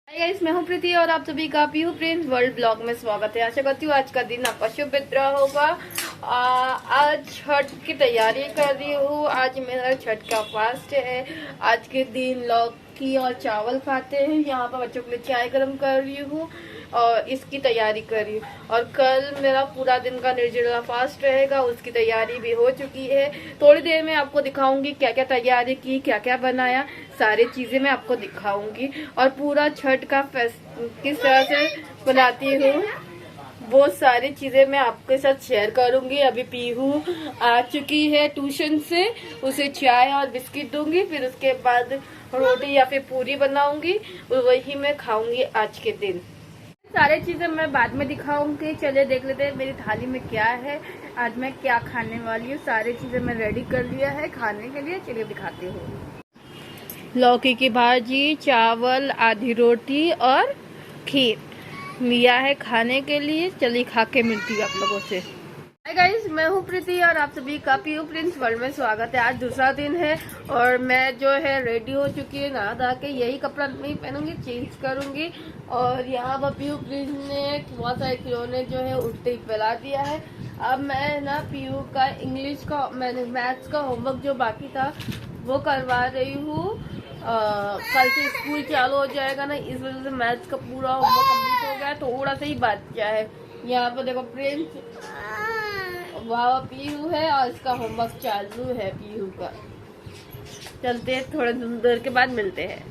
Hi guys, मैं हूं प्रीति और आप सभी का पीहू प्रिंस वर्ल्ड ब्लॉग में स्वागत है। आशा करती हूँ आज का दिन आपका शुभ बीत रहा होगा। आज छठ की तैयारी कर रही हूँ। आज मेरा छठ का फास्ट है। आज के दिन लौकी और चावल खाते हैं। यहाँ पर बच्चों के लिए चाय गर्म कर रही हूँ और इसकी तैयारी कर रही हूँ। और कल मेरा पूरा दिन का निर्जला फास्ट रहेगा, उसकी तैयारी भी हो चुकी है। थोड़ी देर में आपको दिखाऊंगी क्या क्या तैयारी की, क्या क्या बनाया, सारी चीजें मैं आपको दिखाऊंगी। और पूरा छठ का किस तरह से बनाती हूँ वो सारी चीजें मैं आपके साथ शेयर करूंगी। अभी पीहू आ चुकी है ट्यूशन से, उसे चाय और बिस्किट दूंगी, फिर उसके बाद रोटी या फिर पूरी बनाऊंगी, वही मैं खाऊंगी आज के दिन। सारी चीजें मैं बाद में दिखाऊंगी। चलिए देख लेते हैं मेरी थाली में क्या है, आज मैं क्या खाने वाली हूँ। सारी चीजें मैं रेडी कर लिया है खाने के लिए। चलिए दिखाती हूँ। लौकी की भाजी, चावल, आधी रोटी और खीर लिया है खाने के लिए। चलिए खा के मिलती हूँ आप लोगों से। हाय गाइस, मैं हूँ प्रीति और आप सभी का पीहू प्रिंस वर्ल्ड में स्वागत है। आज दूसरा दिन है और मैं जो है रेडी हो चुकी है। नहा धा के यही कपड़ा नहीं पहनूंगी, चेंज करूंगी। और यहाँ पर पीहू प्रिंस ने बहुत सारे खिलौने जो है उल्टे ही फैला दिया है। अब मैं ना पीहू का इंग्लिश का, मैंने मैथ्स का होमवर्क जो बाकी था वो करवा रही हूँ। कल से स्कूल चालू हो जाएगा ना, इस वजह से मैथ्स का पूरा होमवर्क कंप्लीट हो गया है। थोड़ा सा ही बात क्या है। यहाँ पर देखो प्रिंस, वाह पीहू है और इसका होमवर्क चालू है पीहू का। चलते हैं, थोड़े देर के बाद मिलते हैं।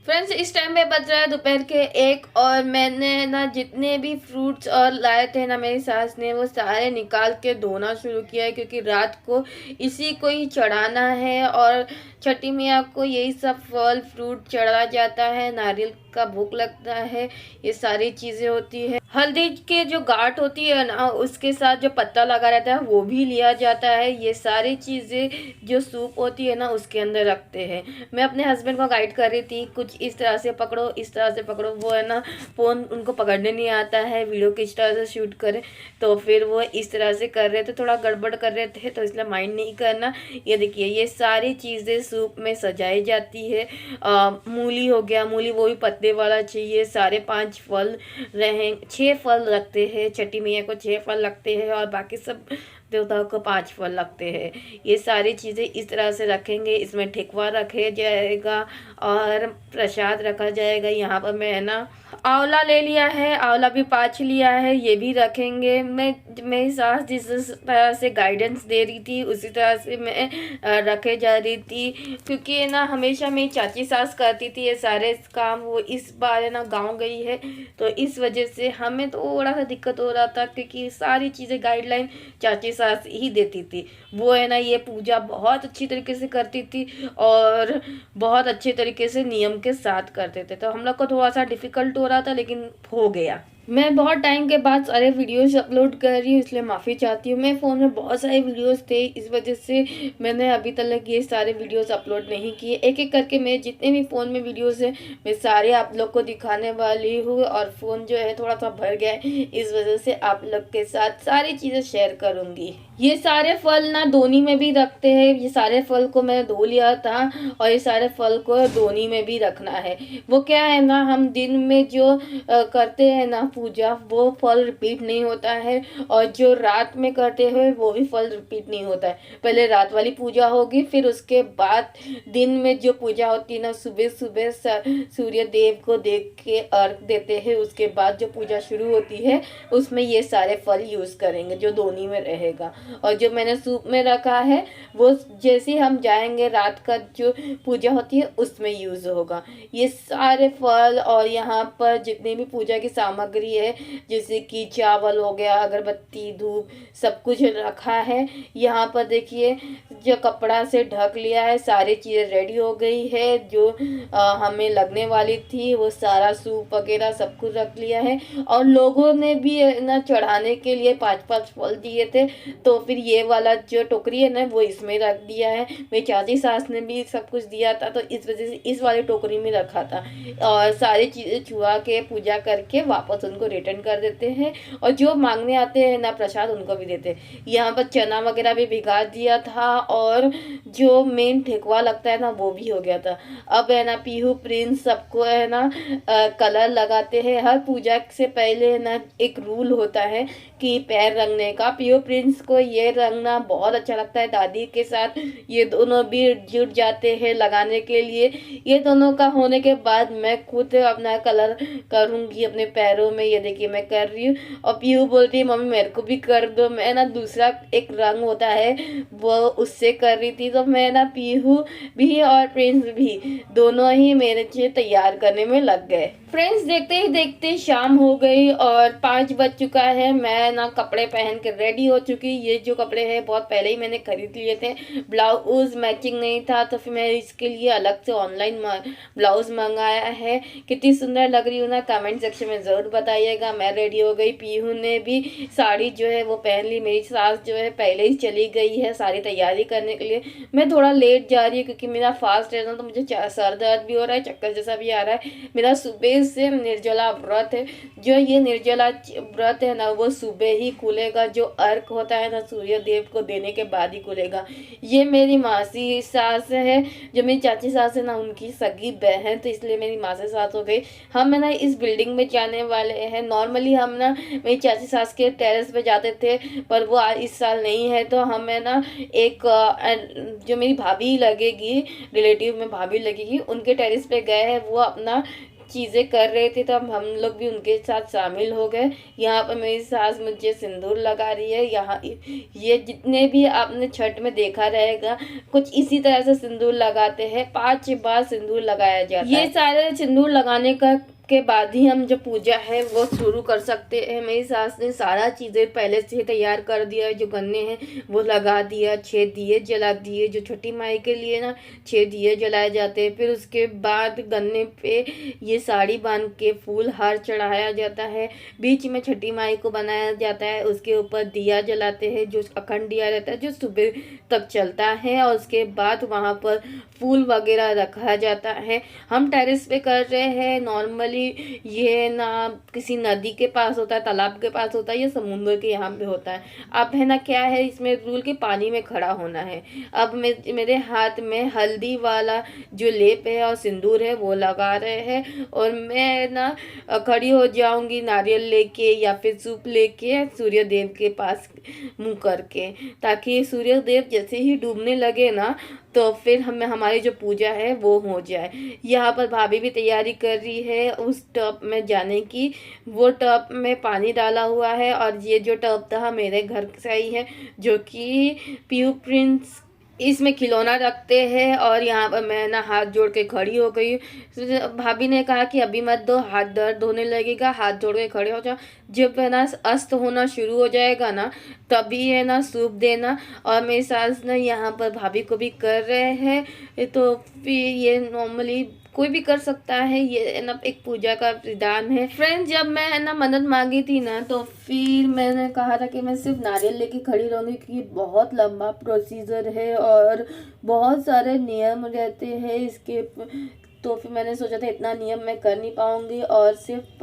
फ्रेंड्स, इस टाइम पे बज रहा है दोपहर के 1 और मैंने ना जितने भी फ्रूट्स और लाए थे ना मेरी सास ने, वो सारे निकाल के धोना शुरू किया है, क्योंकि रात को इसी को ही चढ़ाना है। और छठी मैया को यही सब फल फ्रूट चढ़ा जाता है, नारियल का भोग लगता है, ये सारी चीज़ें होती है। हल्दी के जो गांठ होती है ना, उसके साथ जो पत्ता लगा रहता है वो भी लिया जाता है। ये सारी चीज़ें जो सूप होती है ना उसके अंदर रखते हैं। मैं अपने हस्बैंड को गाइड कर रही थी, कुछ इस तरह से पकड़ो, इस तरह से पकड़ो। वो है ना फ़ोन उनको पकड़ने नहीं आता है, वीडियो किस तरह से शूट करें, तो फिर वो इस तरह से कर रहे थे, थोड़ा गड़बड़ कर रहे थे, तो इसलिए माइंड नहीं करना। ये देखिए, ये सारी चीज़ें सूप में सजाई जाती है। मूली हो गया, मूली वो भी पत्ते वाला चाहिए। सारे 5 फल रहे, 6 फल लगते हैं। छठी मैया को 6 फल लगते हैं और बाकी सब देवताओं को 5 फल लगते हैं। ये सारी चीज़ें इस तरह से रखेंगे। इसमें ठेकुआ रखे जाएगा और प्रसाद रखा जाएगा। यहाँ पर मैं है ना आंवला ले लिया है, आंवला भी 5 लिया है, ये भी रखेंगे। मेरी सास जिस तरह से गाइडेंस दे रही थी उसी तरह से मैं रखे जा रही थी, क्योंकि है ना हमेशा मेरी चाची सास करती थी ये सारे काम। वो इस बार है ना गांव गई है, तो इस वजह से हमें थोड़ा सा दिक्कत हो रहा था, क्योंकि सारी चीज़ें गाइडलाइन चाची सास ही देती थी। वो है ना ये पूजा बहुत अच्छी तरीके से करती थी और बहुत अच्छे तरीके से नियम के साथ करते थे, तो हम लोग को थोड़ा सा डिफ़िकल्ट हो रहा था, लेकिन हो गया। मैं बहुत टाइम के बाद सारे वीडियोस अपलोड कर रही हूँ, इसलिए माफ़ी चाहती हूँ। मेरे फ़ोन में बहुत सारे वीडियोस थे, इस वजह से मैंने अभी तक ये सारे वीडियोस अपलोड नहीं किए। एक एक करके मेरे जितने भी फ़ोन में वीडियोस हैं मैं सारे आप लोग को दिखाने वाली हूँ। और फ़ोन जो है थोड़ा सा भर गया है, इस वजह से आप लोग के साथ सारी चीज़ें शेयर करूँगी। ये सारे फल ना दोनी में भी रखते हैं। ये सारे फल को मैंने धो लिया था और ये सारे फल को दोनी में भी रखना है। वो क्या है ना, हम दिन में जो करते हैं ना पूजा, वो फल रिपीट नहीं होता है, और जो रात में करते हुए वो भी फल रिपीट नहीं होता है। पहले रात वाली पूजा होगी, फिर उसके बाद दिन में जो पूजा होती है ना, सुबह सुबह सूर्य देव को देख के अर्घ देते हैं, उसके बाद जो पूजा शुरू होती है उसमें ये सारे फल यूज़ करेंगे जो दोनी में रहेगा। और जो मैंने सूप में रखा है वो जैसे हम जाएंगे रात का जो पूजा होती है उसमें यूज़ होगा। ये सारे फल और यहाँ पर जितनी भी पूजा की सामग्री है, जैसे कि चावल हो गया, अगरबत्ती, धूप, सब कुछ रखा है। यहाँ पर देखिए जो कपड़ा से ढक लिया है, सारी चीज़ें रेडी हो गई है। जो हमें लगने वाली थी वो सारा सूप वगैरह सब कुछ रख लिया है। और लोगों ने भी ना चढ़ाने के लिए 5-5 फल दिए थे, तो फिर ये वाला जो टोकरी है ना वो इसमें रख दिया है। मेरी चाची सास ने भी सब कुछ दिया था, तो इस वजह से इस वाली टोकरी में रखा था। और सारी चीज़ें छुआ के पूजा करके वापस उनको रिटर्न कर देते हैं और जो मांगने आते हैं ना प्रसाद उनको भी देते हैं। यहाँ पर चना वगैरह भी भिगा दिया था और जो मेन ठेकुआ लगता है ना वो भी हो गया था। अब है ना पीहू प्रिंस सबको है ना कलर लगाते हैं। हर पूजा से पहले है ना एक रूल होता है कि पैर रंगने का। पीहू प्रिंस को ये रंगना बहुत अच्छा लगता है। दादी के साथ ये दोनों भी जुट जाते हैं लगाने के लिए। ये दोनों का होने के बाद मैं खुद अपना कलर करूंगी अपने पैरों में। ये देखिए मैं कर रही हूँ और पीहू बोलती है मम्मी मेरे को भी कर दो। मैं ना दूसरा एक रंग होता है वो उससे कर रही थी। तो मैं ना पीहू भी और प्रिंस भी दोनों ही मेरे से तैयार करने में लग गए। फ्रेंड्स देखते ही देखते शाम हो गई और 5 बज चुका है। मैं ना कपड़े पहन के रेडी हो चुकी। ये जो कपड़े हैं बहुत पहले ही मैंने खरीद लिए थे। ब्लाउज मैचिंग नहीं था तो फिर मैं इसके लिए अलग से ऑनलाइन ब्लाउज मंगाया है। कितनी सुंदर लग रही हूँ ना कमेंट सेक्शन में ज़रूर बताइएगा। मैं रेडी हो गई। पीहू ने भी साड़ी जो है वो पहन ली। मेरी सास जो है पहले ही चली गई है सारी तैयारी करने के लिए। मैं थोड़ा लेट जा रही हूँ क्योंकि मेरा फास्ट है ना तो मुझे सर दर्द भी हो रहा है, चक्कर जैसा भी आ रहा है। मेरा सुबह से निर्जला व्रत है। जो ये निर्जला व्रत है ना वो सुबह ही खुलेगा। जो अर्घ होता है ना सूर्य देव को देने के बाद ही खुलेगा। ये मेरी मासी सास है जो मेरी चाची सास है ना उनकी सगी बहन, तो इसलिए मेरी मासी सास हो गई। हम है ना इस बिल्डिंग में जाने वाले हैं। नॉर्मली हम ना मेरी चाची सास के टेरेस पे जाते थे पर वो इस साल नहीं है तो हम है ना एक जो मेरी भाभी लगेगी, रिलेटिव में भाभी लगेगी, उनके टेरेस पे गए हैं। वो अपना चीज़ें कर रहे थे तो हम लोग भी उनके साथ शामिल हो गए। यहाँ पर मेरी सास मुझे सिंदूर लगा रही है। यहाँ ये जितने भी आपने छठ में देखा रहेगा कुछ इसी तरह से सिंदूर लगाते हैं। 5 बार सिंदूर लगाया जाता है। ये सारे सिंदूर लगाने का के बाद ही हम जो पूजा है वो शुरू कर सकते हैं। मेरी सास ने सारा चीज़ें पहले से तैयार कर दिया है। जो गन्ने हैं वो लगा दिया, 6 दिए जला दिए। जो छोटी माई के लिए ना 6 दिए जलाए जाते हैं। फिर उसके बाद गन्ने पे ये साड़ी बांध के फूल हार चढ़ाया जाता है। बीच में छठी माई को बनाया जाता है। उसके ऊपर दिया जलाते हैं जो अखंड दिया रहता है जो सुबह तक चलता है। और उसके बाद वहाँ पर फूल वगैरह रखा जाता है। हम टेरेस पे कर रहे हैं। नॉर्मली ये ना किसी नदी के पास होता है, तालाब के पास होता है या समुद्र के यहाँ पे होता है। अब है ना क्या है इसमें रूल के पानी में खड़ा होना है। अब मेरे हाथ में हल्दी वाला जो लेप है और सिंदूर है वो लगा रहे हैं और मैं ना खड़ी हो जाऊंगी नारियल लेके या फिर सूप लेके सूर्य देव के पास मुँह करके, ताकि सूर्य देव जैसे ही डूबने लगे ना तो फिर हमारी जो पूजा है वो हो जाए। यहाँ पर भाभी भी तैयारी कर रही है उस टब में जाने की। वो टब में पानी डाला हुआ है और ये जो टब था मेरे घर से ही है जो कि पीहू प्रिंस इसमें खिलौना रखते हैं। और यहाँ पर मैं ना हाथ जोड़ के खड़ी हो गई। भाभी ने कहा कि अभी मत दो, हाथ दर्द होने लगेगा, हाथ जोड़ के खड़े हो जाओ। जब है ना अस्त होना शुरू हो जाएगा ना तभी है ना सूप देना। और मेरी सास ने यहाँ पर भाभी को भी कर रहे हैं। तो फिर ये नॉर्मली कोई भी कर सकता है। ये ना एक पूजा का विधान है। फ्रेंड्स जब मैं है ना मन्नत मांगी थी ना तो फिर मैंने कहा था कि मैं सिर्फ नारियल लेके खड़ी रहूँगी क्योंकि बहुत लंबा प्रोसीजर है और बहुत सारे नियम रहते हैं इसके। तो फिर मैंने सोचा था इतना नियम मैं कर नहीं पाऊँगी और सिर्फ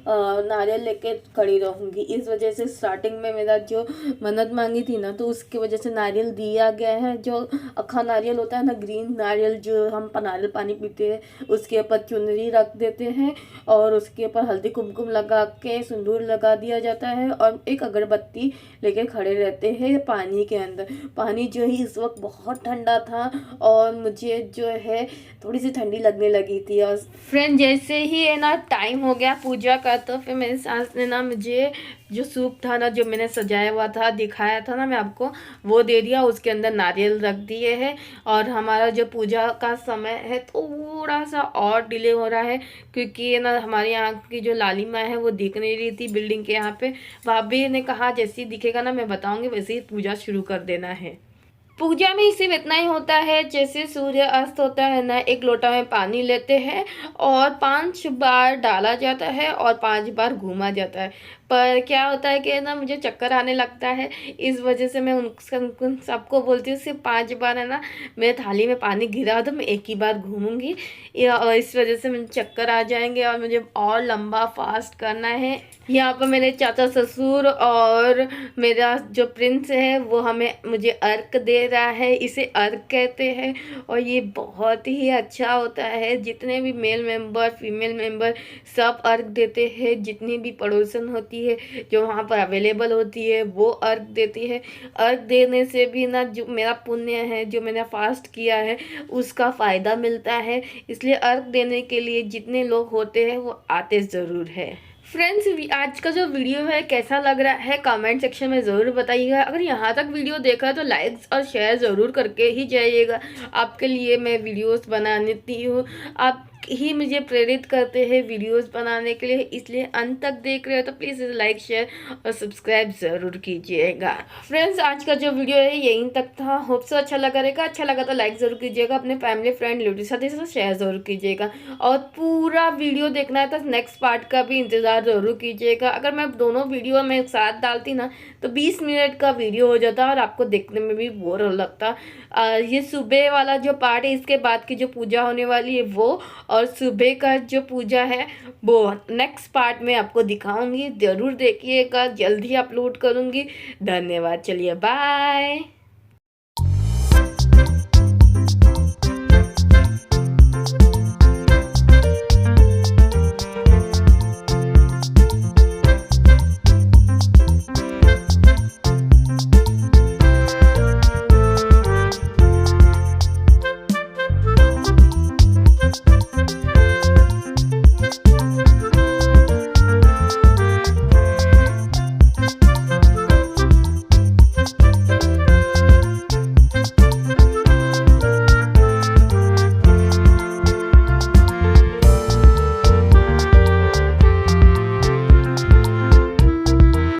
नारियल लेके खड़ी रहूँगी। इस वजह से स्टार्टिंग में मेरा जो मन्नत मांगी थी ना तो उसकी वजह से नारियल दिया गया है। जो अखा नारियल होता है ना, ग्रीन नारियल जो हम नारियल पानी पीते हैं, उसके ऊपर चुनरी रख देते हैं और उसके ऊपर हल्दी कुमकुम लगा के सिंदूर लगा दिया जाता है और एक अगरबत्ती लेके खड़े रहते हैं पानी के अंदर। पानी जो ही इस वक्त बहुत ठंडा था और मुझे जो है थोड़ी सी ठंडी लगने लगी थी। और फ्रेंड जैसे ही है ना टाइम हो गया पूजा का तो फिर मेरी सास ने ना मुझे जो सूप था ना जो मैंने सजाया हुआ था दिखाया था ना मैं आपको, वो दे दिया। उसके अंदर नारियल रख दिए हैं और हमारा जो पूजा का समय है थोड़ा सा और डिले हो रहा है क्योंकि ना हमारे यहाँ की जो लाली माँ है वो दिख नहीं रही थी बिल्डिंग के यहाँ पे। भाभी ने कहा जैसे ही दिखेगा ना मैं बताऊँगी वैसे ही पूजा शुरू कर देना है। पूजा में सिर्फ इतना ही होता है, जैसे सूर्य अस्त होता है ना, एक लोटा में पानी लेते हैं और 5 बार डाला जाता है और 5 बार घूमा जाता है। पर क्या होता है कि ना मुझे चक्कर आने लगता है, इस वजह से मैं उन सबको बोलती हूँ सिर्फ 5 बार है ना मेरे थाली में पानी गिरा दो, मैं एक ही बार घूमूंगी, और इस वजह से मुझे चक्कर आ जाएंगे और मुझे और लंबा फास्ट करना है। यहाँ पर मेरे चाचा ससुर और मेरा जो प्रिंस है वो मुझे अर्क दे रहा है, इसे अर्क कहते हैं और ये बहुत ही अच्छा होता है। जितने भी मेल मेंबर फीमेल मेंबर सब अर्क देते हैं, जितनी भी पड़ोसन होती है जो वहाँ पर अवेलेबल होती है वो अर्क देती है। अर्क देने से भी ना जो मेरा पुण्य है, जो मैंने फास्ट किया है उसका फ़ायदा मिलता है, इसलिए अर्क देने के लिए जितने लोग होते हैं वो आते ज़रूर है। फ्रेंड्स, आज का जो वीडियो है कैसा लग रहा है कमेंट सेक्शन में ज़रूर बताइएगा। अगर यहाँ तक वीडियो देखा है तो लाइक्स और शेयर ज़रूर करके ही जाइएगा। आपके लिए मैं वीडियोस बनाती हूँ, आप ही मुझे प्रेरित करते हैं वीडियोस बनाने के लिए, इसलिए अंत तक देख रहे हो तो प्लीज़ लाइक शेयर और सब्सक्राइब ज़रूर कीजिएगा। फ्रेंड्स, आज का जो वीडियो है यहीं तक था, होप सो अच्छा लगा रहेगा। अच्छा लगा तो लाइक ज़रूर कीजिएगा, अपने फैमिली फ्रेंड रिलेटिव साथ शेयर ज़रूर कीजिएगा और पूरा वीडियो देखना है तो नेक्स्ट पार्ट का भी इंतज़ार ज़रूर कीजिएगा। अगर मैं दोनों वीडियो में एक साथ डालती ना तो 20 मिनट का वीडियो हो जाता और आपको देखने में भी बोर लगता। ये सुबह वाला जो पार्ट है, इसके बाद की जो पूजा होने वाली है वो, और सुबह का जो पूजा है वो नेक्स्ट पार्ट में आपको दिखाऊंगी, ज़रूर देखिएगा, जल्दी अपलोड करूंगी। धन्यवाद, चलिए बाय।